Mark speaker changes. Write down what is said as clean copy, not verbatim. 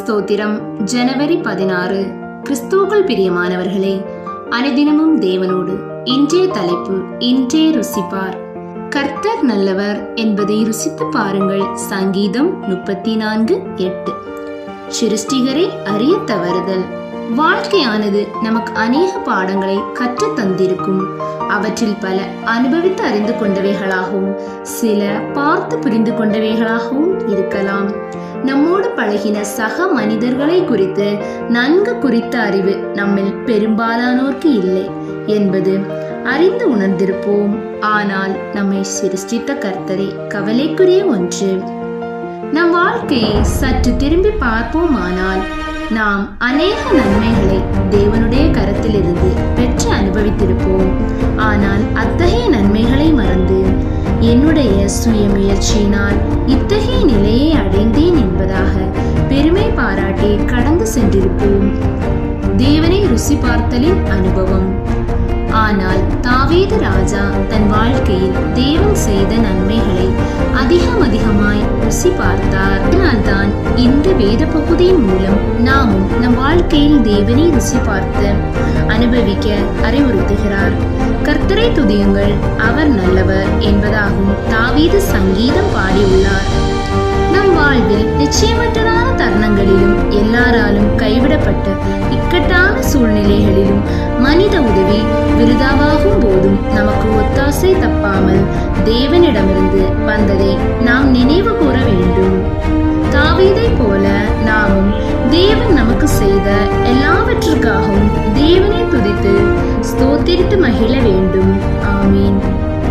Speaker 1: ஸ்தோத்திரம். ஜனவரி 16. கிறிஸ்துவுக்குள் பிரியமானவர்களே, அனுதினமும் தேவனோடு. இன்றைய தலைப்பு, இன்றே ருசிப்பார். கர்த்தர் நல்லவர் என்பதை ருசித்து பாருங்கள். சங்கீதம் 34:8. சிருஷ்டிகரை அறிய தவறுதல். வாழ்க்கையானது நமக்கு அநேக பாடங்களை கற்று தந்திருக்கும். அவற்றில் பல அனுபவித்து அறிந்து கொண்டவைகளாகவும் சில பார்த்து புரிந்து கொண்டவைகளாகவும் இருக்கலாம். நம்மோடு பழகின சக மனிதர்களை குறித்து நன்கு குறித்த அறிவு நம்மில் பெரும்பாலானோருக்கு இல்லை என்பது அறிந்து உணர்ந்திருப்போம். ஆனால் நம்மை சிருஷ்டித்த கர்த்தரே கவலைக்குரிய ஒன்று. நம் வாழ்க்கையை சற்று திரும்பி பார்ப்போமானால் நாம் அநேக நன்மைகளை தேவனுடைய கரத்திலிருந்து பெற்று அனுபவித்திருப்போம். ஆனால் அத்தகைய நன்மைகளை மறந்து என்னுடைய சுய முயற்சியினால் இத்தகைய நிலையை அடைந்தேன் என்பதாக பெருமை பாராட்டி கடந்து சென்றிருப்போம். தேவனை ருசி பார்த்தலின் அனுபவம். ஆனால் தாவீது ராஜா தன் வாழ்க்கையில் தேவன் செய்த நன்மைகளை அதிகமாய் ருசி பார்த்தார். அதனால்தான் இந்த வேத பகுதியின் மூலம் நாமும் நம் வாழ்க்கையில் தேவனை ருசி பார்த்து அனுபவிக்க அறிவுறுத்துகிறார். கர்த்தரை துதியுங்கள், அவர் நல்லவர் என்பதாகவும் தாவீது சங்கீதம் பாடியுள்ளார். நம் வாழ்வில் நிச்சயமற்றதான தருணங்களிலும் எல்லாராலும் கைவிடப்பட்ட இக்கட்டான சூழ்நிலைகளிலும் மனித உதவி விருதாவாகும் போதும் நமக்கு ஒத்தாசை தப்பாமல் தேவனிடமிருந்து வந்ததை நாம் நினைவு கூற வேண்டும். தாவீதை போல நாமும் தேவன் நமக்கு செய்த எல்லாவற்றிற்காகவும் தேவனை துதித்து ஸ்தோத்திரித்து மகிழ வேண்டும். ஆமீன்.